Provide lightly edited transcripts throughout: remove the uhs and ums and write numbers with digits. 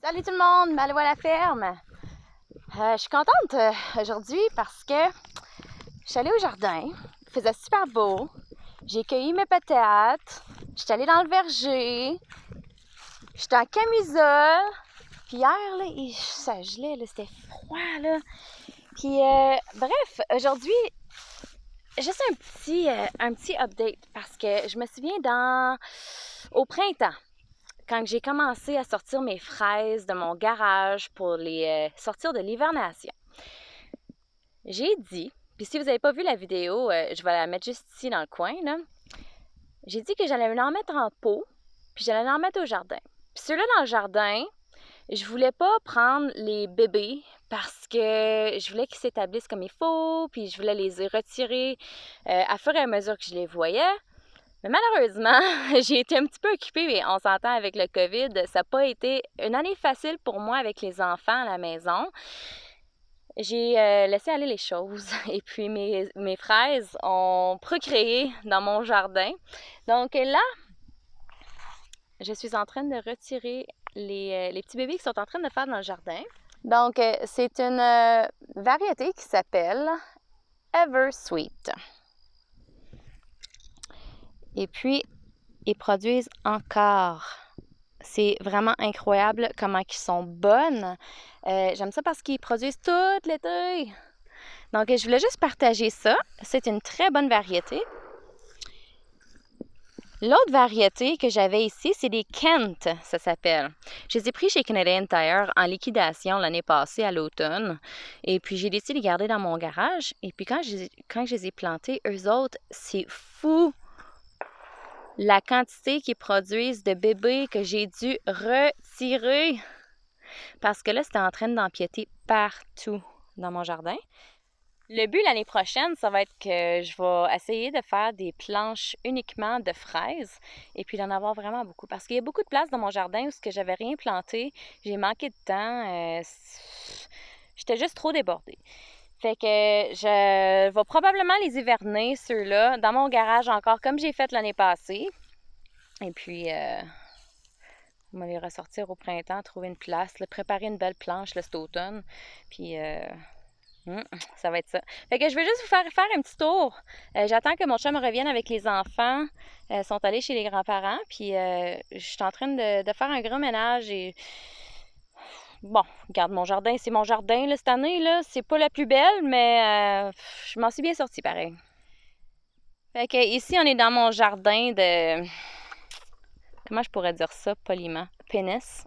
Salut tout le monde, Malou à la ferme. Je suis contente aujourd'hui parce que je suis allée au jardin, il faisait super beau, j'ai cueilli mes patates, je suis allée dans le verger, j'étais en camisole, puis hier, là, ça gelait, là, c'était froid, là. Puis bref, aujourd'hui, juste un petit update parce que je me souviens au printemps, quand j'ai commencé à sortir mes fraises de mon garage pour les sortir de l'hivernation, j'ai dit, puis si vous n'avez pas vu la vidéo, je vais la mettre juste ici dans le coin, là. J'ai dit que j'allais en mettre en pot, puis j'allais en mettre au jardin. Puis ceux-là dans le jardin, je voulais pas prendre les bébés parce que je voulais qu'ils s'établissent comme il faut, puis je voulais les retirer à fur et à mesure que je les voyais. Mais malheureusement, j'ai été un petit peu occupée, mais on s'entend avec le COVID, ça n'a pas été une année facile pour moi avec les enfants à la maison. J'ai laissé aller les choses et puis mes fraises ont procréé dans mon jardin. Donc là, je suis en train de retirer les petits bébés qui sont en train de faire dans le jardin. Donc, c'est une variété qui s'appelle Eversweet. Et puis, ils produisent encore. C'est vraiment incroyable comment ils sont bonnes. J'aime ça parce qu'ils produisent tout l'été. Donc, je voulais juste partager ça. C'est une très bonne variété. L'autre variété que j'avais ici, c'est des Kent, ça s'appelle. Je les ai pris chez Canadian Tire en liquidation l'année passée à l'automne. Et puis, j'ai décidé de les garder dans mon garage. Et puis, quand je les ai plantés, eux autres, c'est fou la quantité qu'ils produisent de bébés que j'ai dû retirer. Parce que là, c'était en train d'empiéter partout dans mon jardin. Le but l'année prochaine, ça va être que je vais essayer de faire des planches uniquement de fraises et puis d'en avoir vraiment beaucoup. Parce qu'il y a beaucoup de place dans mon jardin où j'avais rien planté, j'ai manqué de temps, j'étais juste trop débordée. Fait que je vais probablement les hiverner, ceux-là, dans mon garage encore, comme j'ai fait l'année passée. Et puis, on va les ressortir au printemps, trouver une place, là, préparer une belle planche là, cet automne. Puis, ça va être ça. Fait que je vais juste vous faire un petit tour. J'attends que mon chum revienne avec les enfants. Ils sont allés chez les grands-parents. Puis je suis en train de faire un grand ménage et bon, regarde, mon jardin, c'est mon jardin là, cette année. Là, c'est pas la plus belle, mais je m'en suis bien sortie pareil. Fait que ici, on est dans mon jardin de. Comment je pourrais dire ça poliment? Pénis.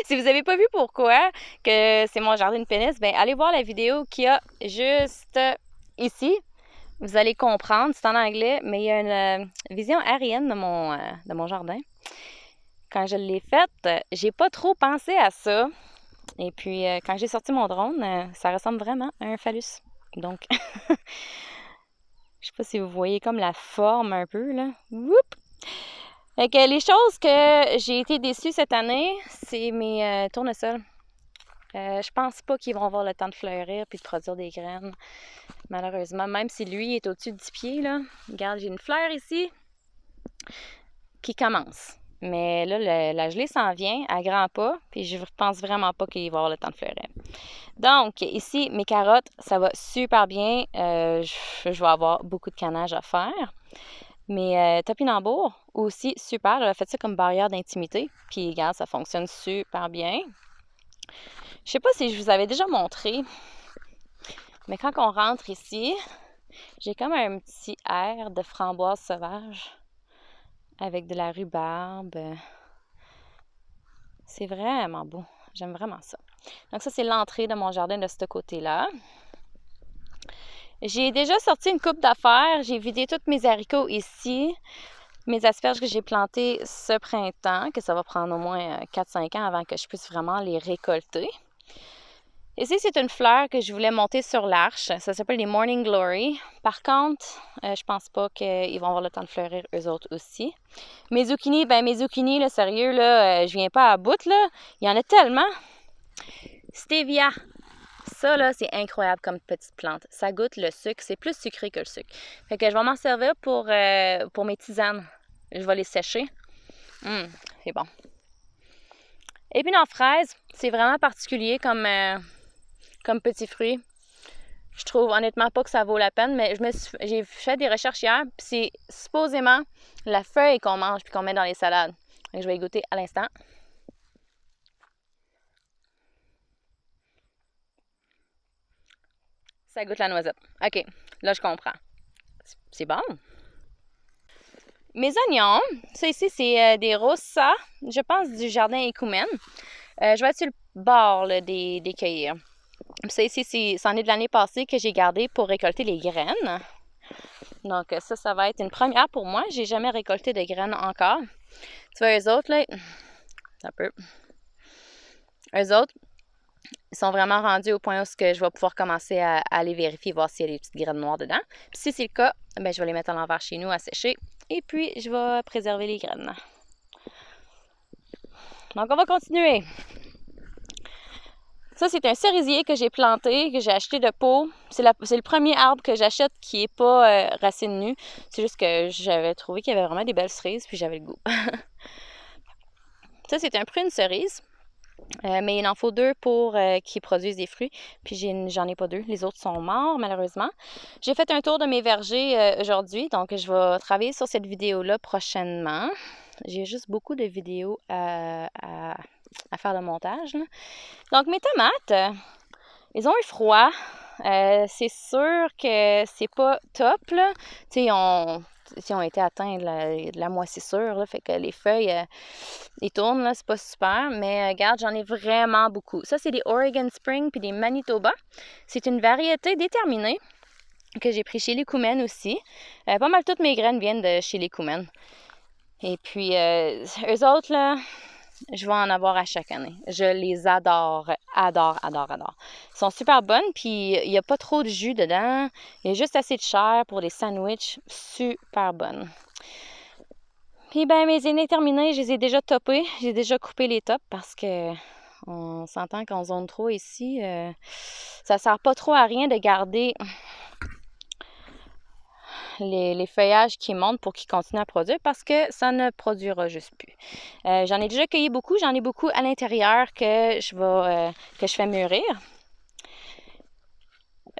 Si vous n'avez pas vu pourquoi que c'est mon jardin de pénis, bien allez voir la vidéo qu'il y a juste ici. Vous allez comprendre, c'est en anglais, mais il y a une vision aérienne de mon jardin. Quand je l'ai faite, j'ai pas trop pensé à ça. Et puis, quand j'ai sorti mon drone, ça ressemble vraiment à un phallus. Donc, je sais pas si vous voyez comme la forme un peu, là. Whoop! Fait que les choses que j'ai été déçue cette année, c'est mes tournesols. Je pense pas qu'ils vont avoir le temps de fleurir puis de produire des graines. Malheureusement, même si lui est au-dessus de 10 pieds, là. Regarde, j'ai une fleur ici qui commence. Mais là, la gelée s'en vient à grands pas, puis je pense vraiment pas qu'il va avoir le temps de fleurir. Donc, ici, mes carottes, ça va super bien. Je vais avoir beaucoup de canage à faire. Mais topinambour, aussi super. J'avais fait ça comme barrière d'intimité. Puis, regarde, ça fonctionne super bien. Je sais pas si je vous avais déjà montré, mais quand on rentre ici, j'ai comme un petit air de framboise sauvage avec de la rhubarbe. C'est vraiment beau. J'aime vraiment ça. Donc ça, c'est l'entrée de mon jardin de ce côté-là. J'ai déjà sorti une coupe d'affaires. J'ai vidé tous mes haricots ici. Mes asperges que j'ai plantées ce printemps, que ça va prendre au moins 4-5 ans avant que je puisse vraiment les récolter. Ici, c'est une fleur que je voulais monter sur l'arche. Ça s'appelle les Morning Glory. Par contre, je pense pas qu'ils vont avoir le temps de fleurir eux autres aussi. Mes zucchinis, là, sérieux, là, je viens pas à bout, là. Il y en a tellement. Stevia. Ça, là, c'est incroyable comme petite plante. Ça goûte le sucre. C'est plus sucré que le sucre. Fait que je vais m'en servir pour mes tisanes. Je vais les sécher. C'est bon. Épinards fraises, c'est vraiment particulier comme petit fruit. Je trouve honnêtement pas que ça vaut la peine, mais j'ai fait des recherches hier, puis c'est supposément la feuille qu'on mange puis qu'on met dans les salades. Donc, je vais y goûter à l'instant. Ça goûte la noisette. OK, là je comprends. C'est bon. Mes oignons, ça ici c'est des rossa, je pense du jardin Écoumène. Je vais être sur le bord là, des cueillir. Ça ici, c'en est de l'année passée que j'ai gardé pour récolter les graines. Donc ça va être une première pour moi. J'ai jamais récolté de graines encore. Tu vois, eux autres, là, un peu. Eux autres, ils sont vraiment rendus au point où je vais pouvoir commencer à aller vérifier, voir s'il y a des petites graines noires dedans. Puis si c'est le cas, ben, je vais les mettre à l'envers chez nous à sécher. Et puis, je vais préserver les graines. Donc, on va continuer. Ça, c'est un cerisier que j'ai planté, que j'ai acheté de pot. C'est le premier arbre que j'achète qui n'est pas racine nue. C'est juste que j'avais trouvé qu'il y avait vraiment des belles cerises, puis j'avais le goût. Ça, c'est un prune cerise. Mais il en faut 2 pour qu'ils produisent des fruits. Puis j'en ai pas 2. Les autres sont morts, malheureusement. J'ai fait un tour de mes vergers aujourd'hui, donc je vais travailler sur cette vidéo-là prochainement. J'ai juste beaucoup de vidéos à faire le montage, là. Donc, mes tomates, ils ont eu froid. C'est sûr que c'est pas top, là. Tu sais, ils ont été atteints de la moisissure, là, fait que les feuilles, ils tournent, là, c'est pas super. Mais regarde, j'en ai vraiment beaucoup. Ça, c'est des Oregon Spring puis des Manitoba. C'est une variété déterminée que j'ai pris chez les Coumen aussi. Pas mal toutes mes graines viennent de chez les Coumen. Et puis, eux autres, là, je vais en avoir à chaque année. Je les adore, adore, adore, adore. Ils sont super bonnes, puis il n'y a pas trop de jus dedans. Il y a juste assez de chair pour des sandwichs super bonnes. Puis ben mes aînés terminés, je les ai déjà topés. J'ai déjà coupé les tops parce que on s'entend qu'en zone 3 ici, ça sert pas trop à rien de garder les feuillages qui montent pour qu'ils continuent à produire parce que ça ne produira juste plus. J'en ai déjà cueilli beaucoup. J'en ai beaucoup à l'intérieur que je fais mûrir.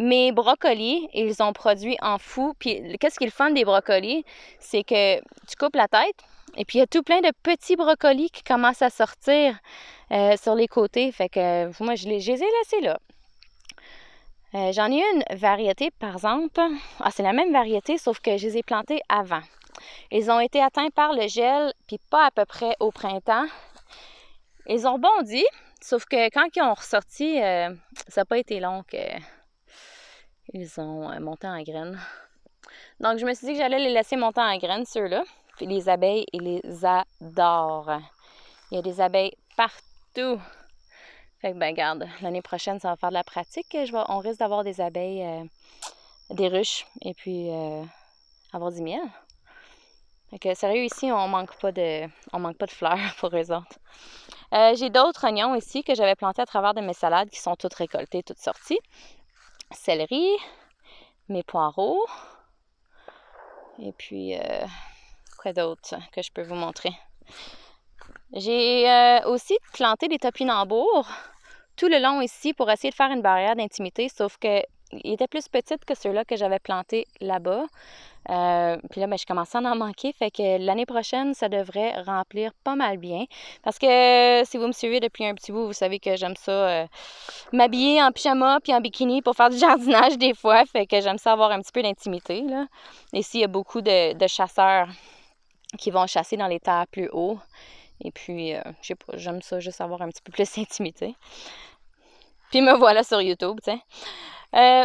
Mes brocolis, ils ont produit en fou. Puis qu'est-ce qui est le fun des brocolis? C'est que tu coupes la tête et puis il y a tout plein de petits brocolis qui commencent à sortir sur les côtés. Fait que moi, je les ai laissés là. J'en ai une variété, par exemple. Ah, c'est la même variété, sauf que je les ai plantés avant. Ils ont été atteints par le gel, puis pas à peu près au printemps. Ils ont bondi, sauf que quand ils ont ressorti, ça n'a pas été long qu'ils ont monté en graines. Donc, je me suis dit que j'allais les laisser monter en graines, ceux-là. Puis les abeilles, ils les adorent. Il y a des abeilles partout. Fait que, ben, regarde, l'année prochaine, ça va faire de la pratique. On risque d'avoir des abeilles, des ruches, et puis avoir du miel. Fait que, sérieux, ici, on manque pas de fleurs pour eux autres. J'ai d'autres oignons ici que j'avais plantés à travers de mes salades qui sont toutes récoltées, toutes sorties. Céleri, mes poireaux. Et puis, quoi d'autre que je peux vous montrer? J'ai aussi planté des topinambours tout le long ici pour essayer de faire une barrière d'intimité, sauf que il était plus petite que ceux-là que j'avais plantés là-bas. Puis là, ben, je commençais à en manquer, fait que l'année prochaine, ça devrait remplir pas mal bien. Parce que si vous me suivez depuis un petit bout, vous savez que j'aime ça m'habiller en pyjama puis en bikini pour faire du jardinage des fois, fait que j'aime ça avoir un petit peu d'intimité, là. Ici, il y a beaucoup de chasseurs qui vont chasser dans les terres plus hauts. Et puis, je sais pas, j'aime ça juste avoir un petit peu plus d'intimité. Puis me voilà sur YouTube, tu sais.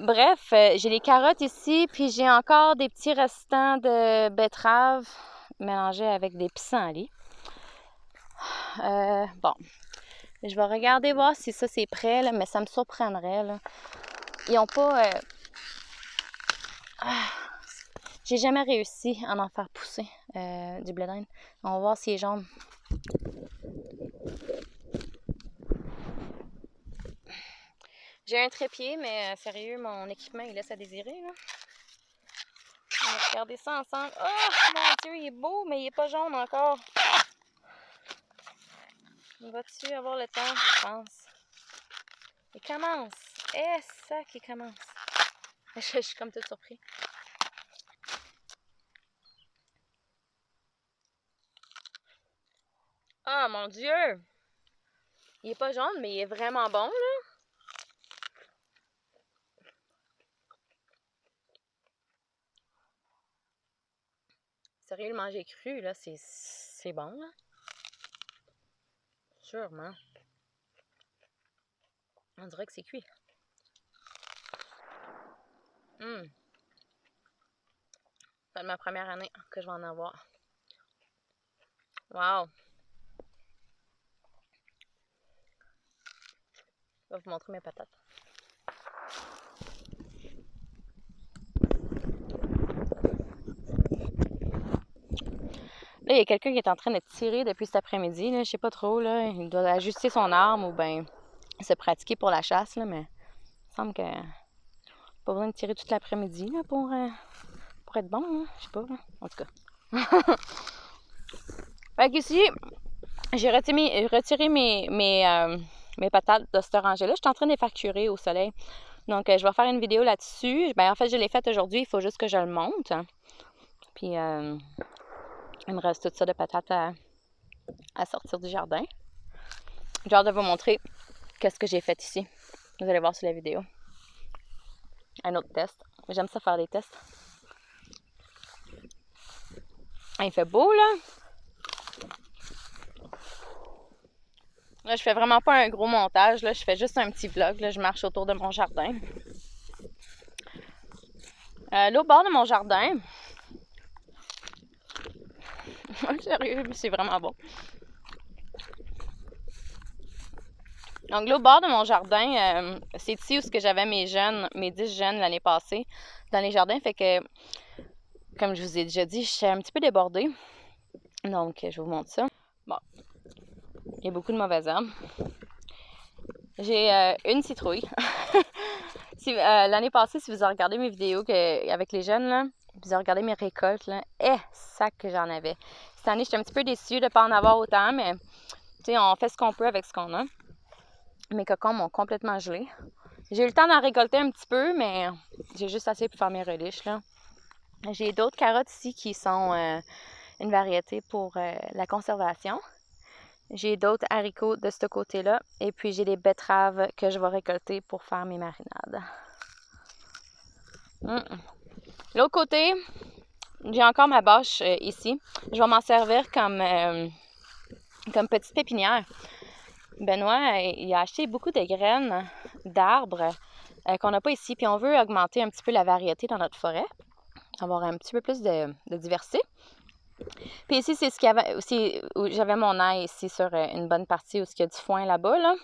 Bref, j'ai les carottes ici, puis j'ai encore des petits restants de betteraves mélangés avec des pissenlits. Bon, je vais regarder voir si ça c'est prêt, là, mais ça me surprendrait, là. Ils ont pas... J'ai jamais réussi à en faire pousser du blé d'Inde. On va voir s'il est jaune. J'ai un trépied, mais sérieux, mon équipement, il laisse à désirer, là. On va regarder ça ensemble. Oh, mon Dieu, il est beau, mais il est pas jaune encore. Va-tu avoir le temps, je pense? Il commence! Eh, ça qui commence! Je suis comme toute surprise. Ah, mon Dieu! Il est pas jaune, mais il est vraiment bon, là. Sérieux, le manger cru, là, c'est bon, là. Sûrement. On dirait que c'est cuit. C'est ma première année que je vais en avoir. Wow! Je vais vous montrer mes patates. Là, il y a quelqu'un qui est en train de tirer depuis cet après-midi. Je sais pas trop. Là. Il doit ajuster son arme ou bien se pratiquer pour la chasse. Là, mais il me semble que pas besoin de tirer toute l'après-midi pour être bon. Hein. Je sais pas. Là. En tout cas. Fait qu'ici, j'ai retiré mes patates de cette rangée-là. Je suis en train de les faire curer au soleil. Donc, je vais faire une vidéo là-dessus. Ben, en fait, je l'ai faite aujourd'hui. Il faut juste que je le monte. Puis, il me reste tout ça de patates à sortir du jardin. J'ai hâte de vous montrer qu'est-ce que j'ai fait ici. Vous allez voir sur la vidéo. Un autre test. J'aime ça faire des tests. Il fait beau, là. Là, je fais vraiment pas un gros montage. Là. Je fais juste un petit vlog. Là. Je marche autour de mon jardin. Là, au bord de mon jardin... Sérieux, c'est vraiment bon. Donc là, au bord de mon jardin, c'est ici où j'avais mes 10 jeunes l'année passée dans les jardins. Fait que, comme je vous ai déjà dit, je suis un petit peu débordée. Donc, je vous montre ça. Bon, il y a beaucoup de mauvaises herbes. J'ai une citrouille. L'année passée, si vous avez regardé mes vidéos avec les jeunes, là, vous avez regardé mes récoltes, là, sac que j'en avais. Cette année, j'étais un petit peu déçue de ne pas en avoir autant, mais on fait ce qu'on peut avec ce qu'on a. Mes cocons m'ont complètement gelé. J'ai eu le temps d'en récolter un petit peu, mais j'ai juste assez pour faire mes reliches, là. J'ai d'autres carottes ici qui sont une variété pour la conservation. J'ai d'autres haricots de ce côté-là. Et puis, j'ai des betteraves que je vais récolter pour faire mes marinades. L'autre côté, j'ai encore ma bâche ici. Je vais m'en servir comme petite pépinière. Benoît, il a acheté beaucoup de graines d'arbres qu'on n'a pas ici. Puis, on veut augmenter un petit peu la variété dans notre forêt. Avoir un petit peu plus de diversité. Puis ici, c'est ce qu'il y avait aussi, où j'avais mon ail ici sur une bonne partie où il y a du foin là-bas, là.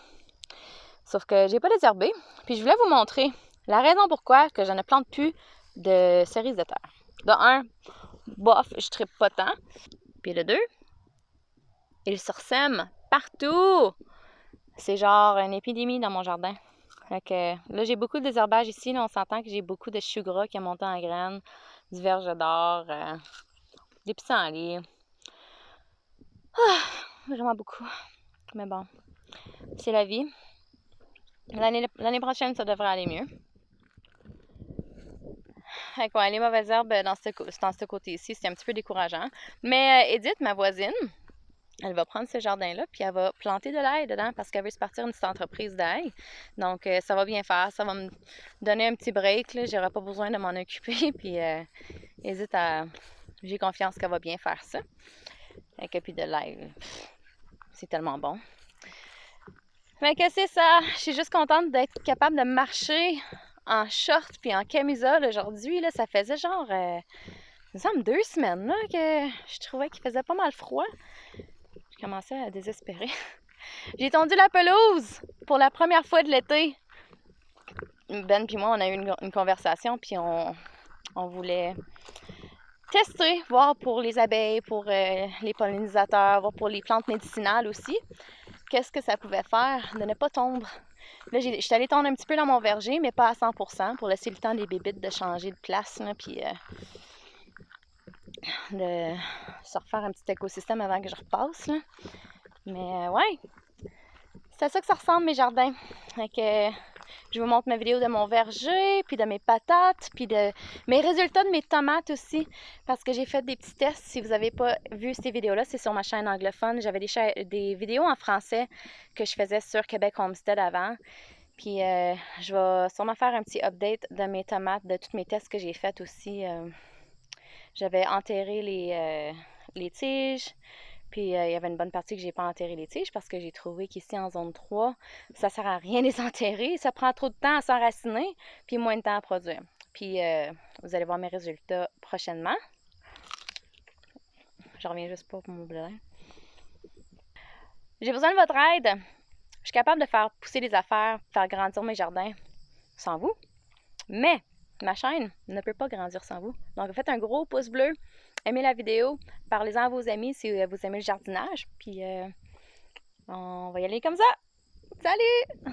Sauf que j'ai pas désherbé. Puis je voulais vous montrer la raison pourquoi que je ne plante plus de cerises de terre. De un, bof, je trippe pas tant. Puis de deux, ils se ressèment partout. C'est genre une épidémie dans mon jardin. Fait que là, j'ai beaucoup de désherbage ici. Là, on s'entend que j'ai beaucoup de chou gras qui a monté en graines, du verge d'or, des pissenlits. Vraiment beaucoup. Mais bon, c'est la vie. L'année prochaine, ça devrait aller mieux. Fait que, ouais, les mauvaises herbes dans ce côté-ci, c'est un petit peu décourageant. Mais Edith, ma voisine, elle va prendre ce jardin-là, puis elle va planter de l'ail dedans parce qu'elle veut se partir une petite entreprise d'ail. Donc, ça va bien faire. Ça va me donner un petit break. J'aurai pas besoin de m'en occuper. Puis, Edith, j'ai confiance qu'elle va bien faire ça. Fait que, puis de l'ail, c'est tellement bon. Fait que c'est ça. Je suis juste contente d'être capable de marcher en short puis en camisole aujourd'hui. Là, ça faisait genre, il me semble 2 semaines là, que je trouvais qu'il faisait pas mal froid. Je commençais à désespérer. J'ai tondu la pelouse pour la première fois de l'été. Ben puis moi, on a eu une conversation puis on voulait tester, voir pour les abeilles, pour les pollinisateurs, voir pour les plantes médicinales aussi. Qu'est-ce que ça pouvait faire de ne pas tondre. Là, je suis allée tondre un petit peu dans mon verger, mais pas à 100% pour laisser le temps des bébites de changer de place, là, puis de se refaire un petit écosystème avant que je repasse. Là. Mais ouais, c'est à ça que ça ressemble mes jardins. Fait que je vous montre ma vidéo de mon verger, puis de mes patates, puis de mes résultats de mes tomates aussi, parce que j'ai fait des petits tests. Si vous n'avez pas vu ces vidéos-là, c'est sur ma chaîne anglophone. J'avais des vidéos en français que je faisais sur Québec Homestead avant. Puis je vais sûrement faire un petit update de mes tomates, de tous mes tests que j'ai faits aussi. J'avais enterré les tiges. Puis il y avait une bonne partie que j'ai pas enterré les tiges parce que j'ai trouvé qu'ici en zone 3, ça sert à rien de les enterrer. Ça prend trop de temps à s'enraciner, puis moins de temps à produire. Puis vous allez voir mes résultats prochainement. Je reviens juste pas pour mon blé. J'ai besoin de votre aide. Je suis capable de faire pousser les affaires, faire grandir mes jardins sans vous. Mais ma chaîne ne peut pas grandir sans vous. Donc faites un gros pouce bleu. Aimez la vidéo, parlez-en à vos amis si vous aimez le jardinage, puis on va y aller comme ça. Salut!